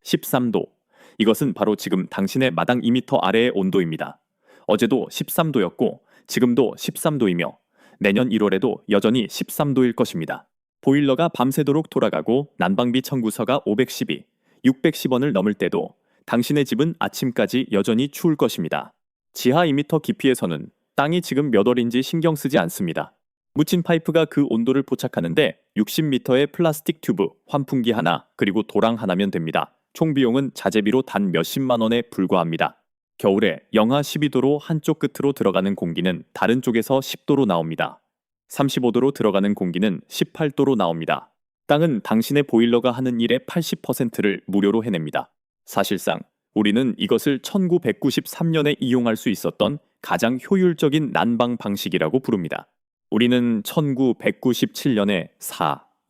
13도. 이것은 바로 지금 당신의 마당 2m 아래의 온도입니다. 어제도 13도였고 지금도 13도이며 내년 1월에도 여전히 13도일 것입니다. 보일러가 밤새도록 돌아가고 난방비 청구서가 512, 610원을 넘을 때도 당신의 집은 아침까지 여전히 추울 것입니다. 지하 2m 깊이에서는 땅이 지금 몇 월인지 신경 쓰지 않습니다. 묻힌 파이프가 그 온도를 포착하는데 60m의 플라스틱 튜브, 환풍기 하나, 그리고 도랑 하나면 됩니다. 총 비용은 자재비로 단 몇십만 원에 불과합니다. 겨울에 영하 12도로 한쪽 끝으로 들어가는 공기는 다른 쪽에서 10도로 나옵니다. 35도로 들어가는 공기는 18도로 나옵니다. 땅은 당신의 보일러가 하는 일의 80%를 무료로 해냅니다. 사실상 우리는 이것을 1993년에 이용할 수 있었던 가장 효율적인 난방 방식이라고 부릅니다. 우리는 1997년에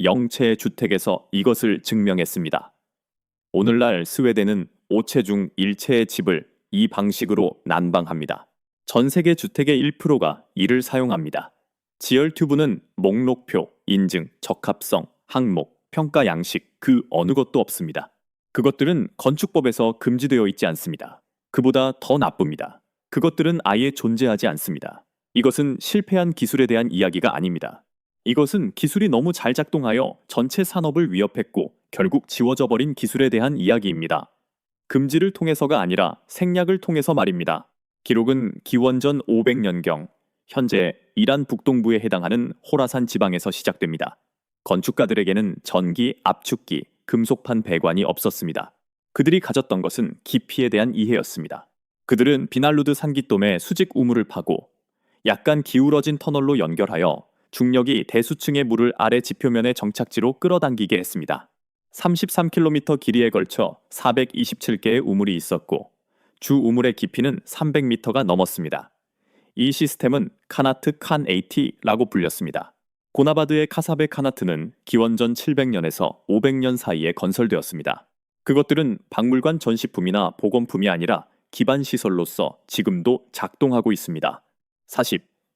영채의 주택에서 이것을 증명했습니다. 오늘날 스웨덴은 5채 중 1채의 집을 이 방식으로 난방합니다. 전 세계 주택의 1%가 이를 사용합니다. 지열 튜브는 목록표, 인증, 적합성, 항목, 평가 양식 그 어느 것도 없습니다. 그것들은 건축법에서 금지되어 있지 않습니다. 그보다 더 나쁩니다. 그것들은 아예 존재하지 않습니다. 이것은 실패한 기술에 대한 이야기가 아닙니다. 이것은 기술이 너무 잘 작동하여 전체 산업을 위협했고 결국 지워져 버린 기술에 대한 이야기입니다. 금지를 통해서가 아니라 생략을 통해서 말입니다. 기록은 기원전 500년경, 현재 이란 북동부에 해당하는 호라산 지방에서 시작됩니다. 건축가들에게는 전기, 압축기, 금속판 배관이 없었습니다. 그들이 가졌던 것은 깊이에 대한 이해였습니다. 그들은 비날루드 산기쏨에 수직 우물을 파고 약간 기울어진 터널로 연결하여 중력이 대수층의 물을 아래 지표면의 정착지로 끌어당기게 했습니다. 33km 길이에 걸쳐 427개의 우물이 있었고 주 우물의 깊이는 300m가 넘었습니다. 이 시스템은 카나트 칸80라고 불렸습니다. 고나바드의 카사베 카나트는 기원전 700년에서 500년 사이에 건설되었습니다. 그것들은 박물관 전시품이나 복원품이 아니라 기반 시설로서 지금도 작동하고 있습니다.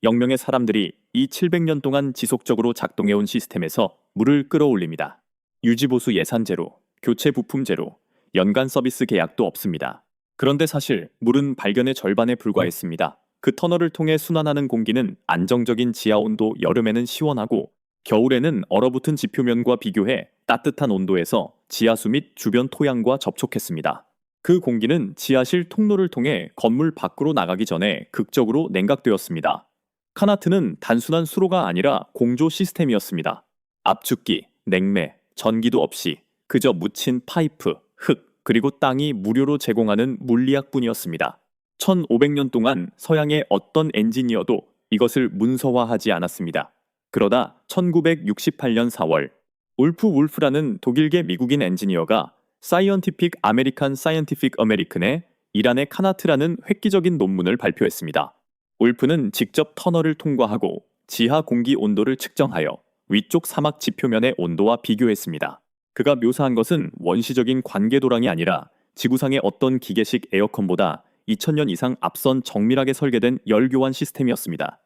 0명의 사람들이 이 700년 동안 지속적으로 작동해온 시스템에서 물을 끌어올립니다. 유지보수 예산제로, 교체 부품제로, 연간 서비스 계약도 없습니다. 그런데 사실 물은 발견의 절반에 불과했습니다. 그 터널을 통해 순환하는 공기는 안정적인 지하온도 여름에는 시원하고 겨울에는 얼어붙은 지표면과 비교해 따뜻한 온도에서 지하수 및 주변 토양과 접촉했습니다. 그 공기는 지하실 통로를 통해 건물 밖으로 나가기 전에 극적으로 냉각되었습니다. 카나트는 단순한 수로가 아니라 공조 시스템이었습니다. 압축기, 냉매, 전기도 없이 그저 묻힌 파이프, 흙, 그리고 땅이 무료로 제공하는 물리학뿐이었습니다. 1500년 동안 서양의 어떤 엔지니어도 이것을 문서화하지 않았습니다. 그러다 1968년 4월, 울프 울프라는 독일계 미국인 엔지니어가 사이언티픽 아메리칸 사이언티픽 어메리칸의 이란의 카나트라는 획기적인 논문을 발표했습니다. 울프는 직접 터널을 통과하고 지하 공기 온도를 측정하여 위쪽 사막 지표면의 온도와 비교했습니다. 그가 묘사한 것은 원시적인 관계도랑이 아니라 지구상의 어떤 기계식 에어컨보다 2000년 이상 앞선 정밀하게 설계된 열교환 시스템이었습니다.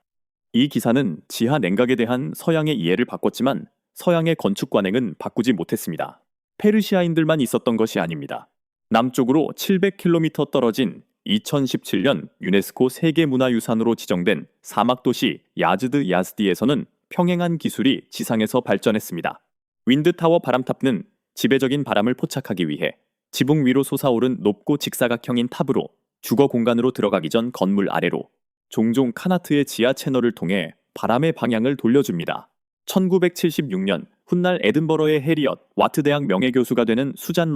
이 기사는 지하 냉각에 대한 서양의 이해를 바꿨지만 서양의 건축 관행은 바꾸지 못했습니다. 페르시아인들만 있었던 것이 아닙니다. 남쪽으로 700km 떨어진 2017년 유네스코 세계문화유산으로 지정된 사막도시 야즈드 야즈디에서는 평행한 기술이 지상에서 발전했습니다. 윈드타워 바람탑은 지배적인 바람을 포착하기 위해 지붕 위로 솟아오른 높고 직사각형인 탑으로 주거 공간으로 들어가기 전 건물 아래로 종종 카나트의 지하 채널을 통해 바람의 방향을 돌려줍니다. 1976년 훗날 에든버러의 해리엇 와트 대학 명예교수가 되는 수잔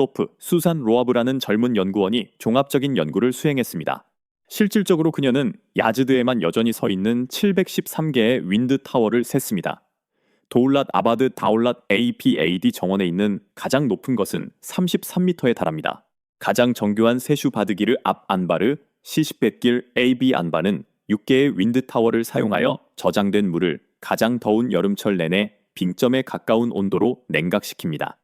로아브라는 젊은 연구원이 종합적인 연구를 수행했습니다. 실질적으로 그녀는 야즈드에만 여전히 서 있는 713개의 윈드타워를 셌습니다. 도울랏 아바드 다울랏 APAD 정원에 있는 가장 높은 것은 33m에 달합니다. 가장 정교한 세슈 바드기르 앞 안바르 시시뱃길 AB 안바는 6개의 윈드타워를 사용하여 저장된 물을 가장 더운 여름철 내내 빙점에 가까운 온도로 냉각시킵니다.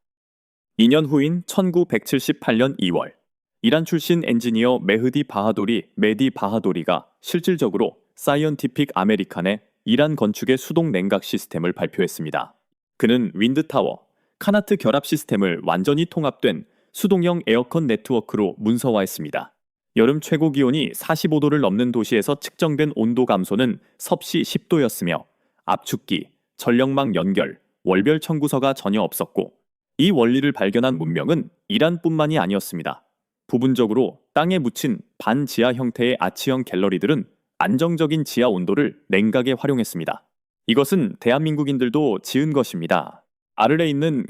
2년 후인 1978년 2월, 이란 출신 엔지니어 메디 바하도리가 실질적으로 사이언티픽 아메리칸의 이란 건축의 수동 냉각 시스템을 발표했습니다. 그는 윈드타워, 카나트 결합 시스템을 완전히 통합된 수동형 에어컨 네트워크로 문서화했습니다. 여름 최고 기온이 45도를 넘는 도시에서 측정된 온도 감소는 섭씨 10도였으며 압축기, 전력망 연결, 월별 청구서가 전혀 없었고 이 원리를 발견한 문명은 이란뿐만이 아니었습니다. 부분적으로 땅에 묻힌 반지하 형태의 아치형 갤러리들은 안정적인 지하 온도를 냉각에 활용했습니다. 이것은 대한민국인들도 지은 것입니다. 아르레 있는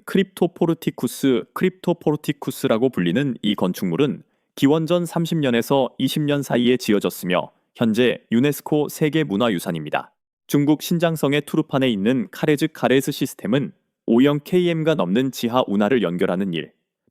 크립토포르티쿠스라고 불리는 이 건축물은 기원전 30년에서 20년 사이에 지어졌으며 현재 유네스코 세계문화유산입니다. 중국 신장성의 투르판에 있는 카레즈 시스템은 O형 KM가 넘는 지하 운하를 연결하는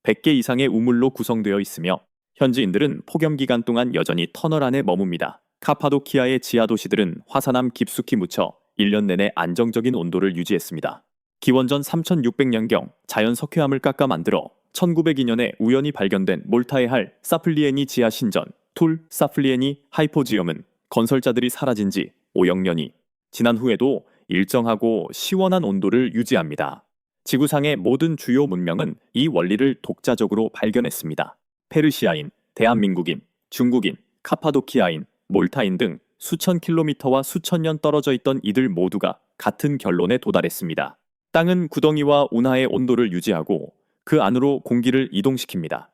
100개 이상의 우물로 구성되어 있으며 현지인들은 폭염 기간 동안 여전히 터널 안에 머뭅니다. 카파도키아의 지하 도시들은 화산암 깊숙이 묻혀 1년 내내 안정적인 온도를 유지했습니다. 기원전 3600년경 자연 석회암을 깎아 만들어 1902년에 우연히 발견된 몰타의 할 사플리에니 지하 신전 툴 사플리에니 하이포지엄은 건설자들이 사라진 지 5억 년이 지난 후에도 일정하고 시원한 온도를 유지합니다. 지구상의 모든 주요 문명은 이 원리를 독자적으로 발견했습니다. 페르시아인, 대한민국인, 중국인, 카파도키아인, 몰타인 등 수천 킬로미터와 수천 년 떨어져 있던 이들 모두가 같은 결론에 도달했습니다. 땅은 구덩이와 운하의 온도를 유지하고 그 안으로 공기를 이동시킵니다.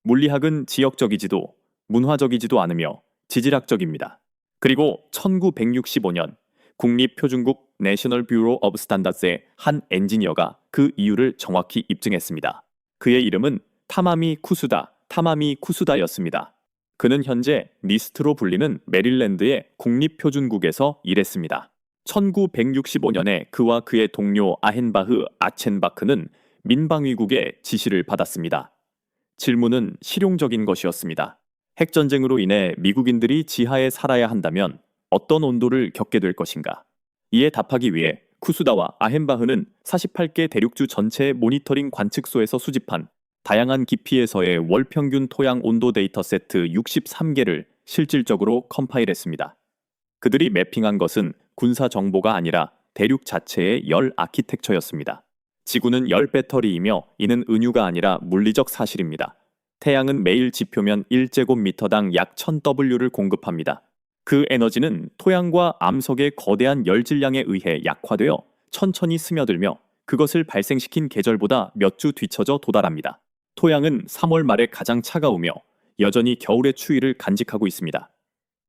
물리학은 지역적이지도 문화적이지도 않으며 지질학적입니다. 그리고 1965년 국립표준국 내셔널 뷰로 오브 스탠다드의 한 엔지니어가 그 이유를 정확히 입증했습니다. 그의 이름은 타마미 쿠수다였습니다. 그는 현재 니스트로 불리는 메릴랜드의 국립표준국에서 일했습니다. 1965년에 그와 그의 동료 아헨바흐 아첸바크는 민방위국의 지시를 받았습니다. 질문은 실용적인 것이었습니다. 핵전쟁으로 인해 미국인들이 지하에 살아야 한다면 어떤 온도를 겪게 될 것인가? 이에 답하기 위해 쿠수다와 아헨바흐는 48개 대륙주 전체의 모니터링 관측소에서 수집한 다양한 깊이에서의 월평균 토양 온도 데이터 세트 63개를 실질적으로 컴파일했습니다. 그들이 매핑한 것은 군사 정보가 아니라 대륙 자체의 열 아키텍처였습니다. 지구는 열 배터리이며 이는 은유가 아니라 물리적 사실입니다. 태양은 매일 지표면 1제곱미터당 약 1000W를 공급합니다. 그 에너지는 토양과 암석의 거대한 열 질량에 의해 약화되어 천천히 스며들며 그것을 발생시킨 계절보다 몇 주 뒤처져 도달합니다. 토양은 3월 말에 가장 차가우며 여전히 겨울의 추위를 간직하고 있습니다.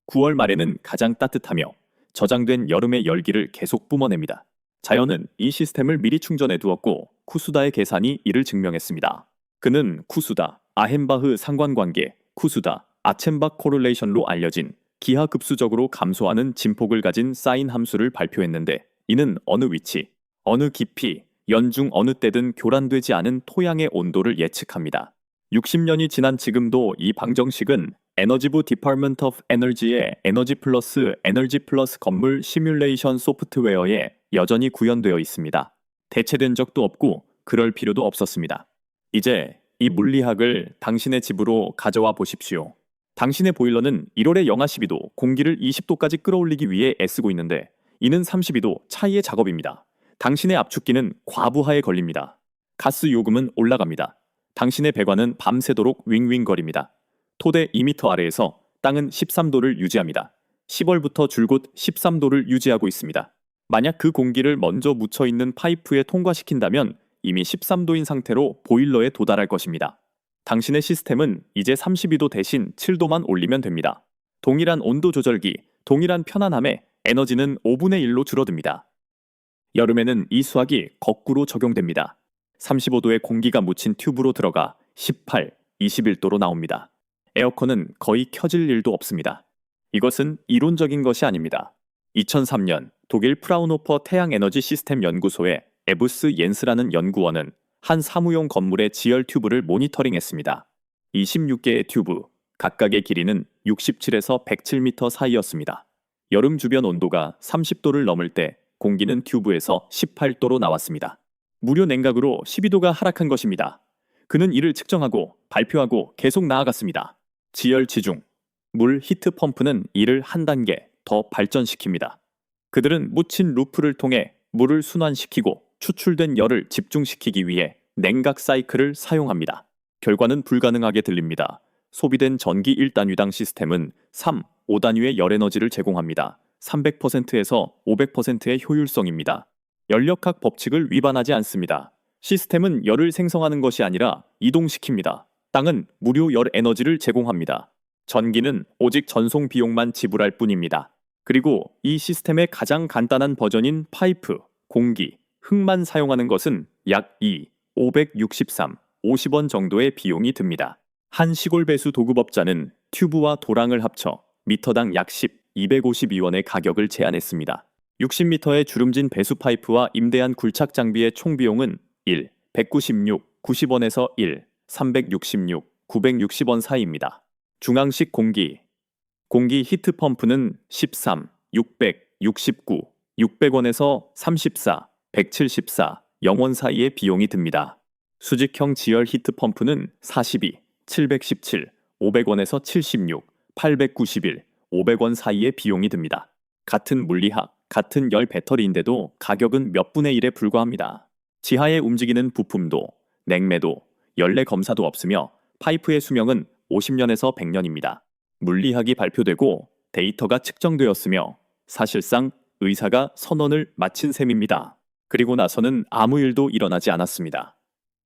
9월 말에는 가장 따뜻하며 저장된 여름의 열기를 계속 뿜어냅니다. 자연은 이 시스템을 미리 충전해 두었고 쿠수다의 계산이 이를 증명했습니다. 그는 쿠수다, 아헨바흐 상관관계, 쿠수다, 아첸박 코릴레이션로 알려진 기하급수적으로 감소하는 진폭을 가진 사인 함수를 발표했는데 이는 어느 위치, 어느 깊이, 연중 어느 때든 교란되지 않은 토양의 온도를 예측합니다. 60년이 지난 지금도 이 방정식은 에너지부 디파트먼트 오브 에너지의 에너지 플러스 건물 시뮬레이션 소프트웨어에 여전히 구현되어 있습니다. 대체된 적도 없고 그럴 필요도 없었습니다. 이제 이 물리학을 당신의 집으로 가져와 보십시오. 당신의 보일러는 1월에 영하 12도, 공기를 20도까지 끌어올리기 위해 애쓰고 있는데 이는 32도 차이의 작업입니다. 당신의 압축기는 과부하에 걸립니다. 가스 요금은 올라갑니다. 당신의 배관은 밤새도록 윙윙거립니다. 토대 2m 아래에서 땅은 13도를 유지합니다. 10월부터 줄곧 13도를 유지하고 있습니다. 만약 그 공기를 먼저 묻혀있는 파이프에 통과시킨다면 이미 13도인 상태로 보일러에 도달할 것입니다. 당신의 시스템은 이제 32도 대신 7도만 올리면 됩니다. 동일한 온도 조절기, 동일한 편안함에 에너지는 5분의 1로 줄어듭니다. 여름에는 이 수학이 거꾸로 적용됩니다. 35도의 공기가 묻힌 튜브로 들어가 18, 21도로 나옵니다. 에어컨은 거의 켜질 일도 없습니다. 이것은 이론적인 것이 아닙니다. 2003년 독일 프라우노퍼 태양에너지 시스템 연구소의 에부스 옌스라는 연구원은 한 사무용 건물의 지열 튜브를 모니터링했습니다. 26개의 튜브, 각각의 길이는 67에서 107m 사이였습니다. 여름 주변 온도가 30도를 넘을 때 공기는 튜브에서 18도로 나왔습니다. 무료 냉각으로 12도가 하락한 것입니다. 그는 이를 측정하고 발표하고 계속 나아갔습니다. 지열 지중, 물 히트 펌프는 이를 한 단계 더 발전시킵니다. 그들은 묻힌 루프를 통해 물을 순환시키고 추출된 열을 집중시키기 위해 냉각 사이클을 사용합니다. 결과는 불가능하게 들립니다. 소비된 전기 1단위당 시스템은 3, 5단위의 열에너지를 제공합니다. 300%에서 500%의 효율성입니다. 연력학 법칙을 위반하지 않습니다. 시스템은 열을 생성하는 것이 아니라 이동시킵니다. 땅은 무료 열 에너지를 제공합니다. 전기는 오직 전송 비용만 지불할 뿐입니다. 그리고 이 시스템의 가장 간단한 버전인 파이프, 공기, 흙만 사용하는 것은 약 563, 50원 정도의 비용이 듭니다. 한 시골 배수 도급업자는 튜브와 도랑을 합쳐 미터당 약 252원의 가격을 제안했습니다. 60m의 주름진 배수 파이프와 임대한 굴착 장비의 총 비용은 196, 90원에서 366, 960원 사이입니다. 중앙식 공기 히트 펌프는 13, 669, 600원에서 34, 174, 0원 사이의 비용이 듭니다. 수직형 지열 히트 펌프는 42, 717, 500원에서 76, 891, 500원 사이의 비용이 듭니다. 같은 물리학, 같은 열 배터리인데도 가격은 몇 분의 1에 불과합니다. 지하에 움직이는 부품도, 냉매도, 연례 검사도 없으며 파이프의 수명은 50년에서 100년입니다. 물리학이 발표되고 데이터가 측정되었으며 사실상 의사가 선언을 마친 셈입니다. 그리고 나서는 아무 일도 일어나지 않았습니다.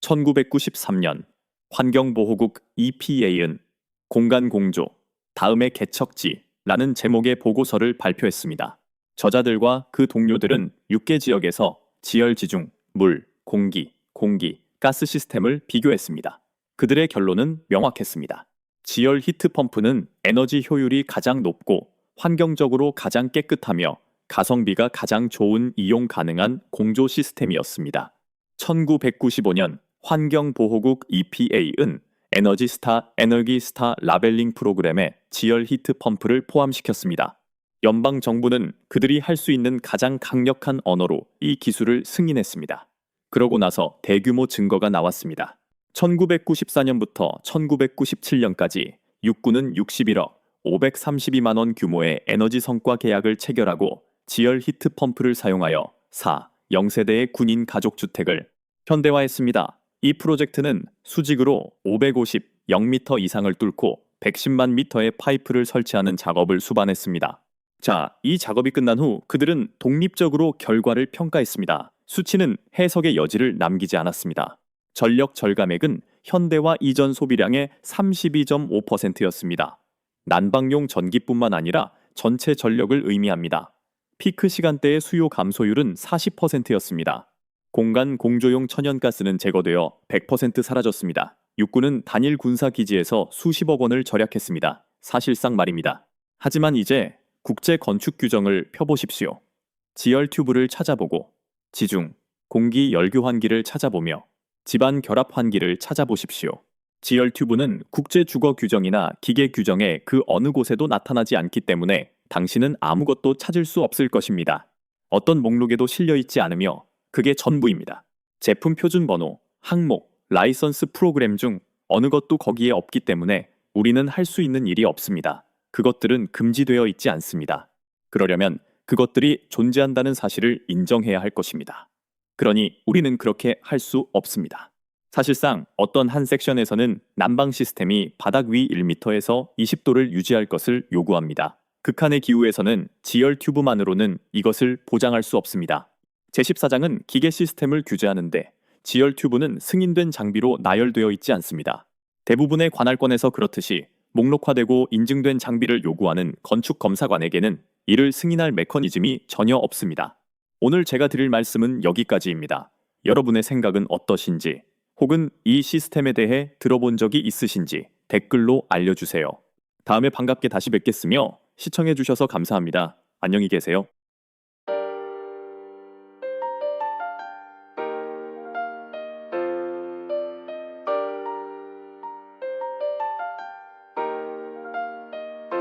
1993년 환경보호국 EPA는 공간공조, 다음의 개척지라는 제목의 보고서를 발표했습니다. 저자들과 그 동료들은 6개 지역에서 지열지중, 물, 공기, 가스 시스템을 비교했습니다. 그들의 결론은 명확했습니다. 지열 히트 펌프는 에너지 효율이 가장 높고 환경적으로 가장 깨끗하며 가성비가 가장 좋은 이용 가능한 공조 시스템이었습니다. 1995년 환경보호국 EPA는 에너지스타 라벨링 프로그램에 지열 히트 펌프를 포함시켰습니다. 연방 정부는 그들이 할 수 있는 가장 강력한 언어로 이 기술을 승인했습니다. 그러고 나서 대규모 증거가 나왔습니다. 1994년부터 1997년까지 육군은 61억 532만 원 규모의 에너지 성과 계약을 체결하고 지열 히트 펌프를 사용하여 4.0세대의 군인 가족주택을 현대화했습니다. 이 프로젝트는 수직으로 0m 이상을 뚫고 110만 미터의 파이프를 설치하는 작업을 수반했습니다. 자, 이 작업이 끝난 후 그들은 독립적으로 결과를 평가했습니다. 수치는 해석의 여지를 남기지 않았습니다. 전력 절감액은 현대화 이전 소비량의 32.5%였습니다. 난방용 전기뿐만 아니라 전체 전력을 의미합니다. 피크 시간대의 수요 감소율은 40%였습니다. 공간 공조용 천연가스는 제거되어 100% 사라졌습니다. 육군은 단일 군사 기지에서 수십억 원을 절약했습니다. 사실상 말입니다. 하지만 이제 국제 건축 규정을 펴보십시오. 지열 튜브를 찾아보고 지중, 공기 열교환기를 찾아보며 집안 결합 환기를 찾아보십시오. 지열 튜브는 국제 주거 규정이나 기계 규정의 그 어느 곳에도 나타나지 않기 때문에 당신은 아무것도 찾을 수 없을 것입니다. 어떤 목록에도 실려 있지 않으며 그게 전부입니다. 제품 표준 번호, 항목, 라이선스 프로그램 중 어느 것도 거기에 없기 때문에 우리는 할 수 있는 일이 없습니다. 그것들은 금지되어 있지 않습니다. 그러려면 그것들이 존재한다는 사실을 인정해야 할 것입니다. 그러니 우리는 그렇게 할 수 없습니다. 사실상 어떤 한 섹션에서는 난방 시스템이 바닥 위 1m에서 20도를 유지할 것을 요구합니다. 극한의 기후에서는 지열 튜브만으로는 이것을 보장할 수 없습니다. 제14장은 기계 시스템을 규제하는데 지열 튜브는 승인된 장비로 나열되어 있지 않습니다. 대부분의 관할권에서 그렇듯이 목록화되고 인증된 장비를 요구하는 건축검사관에게는 이를 승인할 메커니즘이 전혀 없습니다. 오늘 제가 드릴 말씀은 여기까지입니다. 여러분의 생각은 어떠신지, 혹은 이 시스템에 대해 들어본 적이 있으신지 댓글로 알려주세요. 다음에 반갑게 다시 뵙겠으며 시청해주셔서 감사합니다. 안녕히 계세요.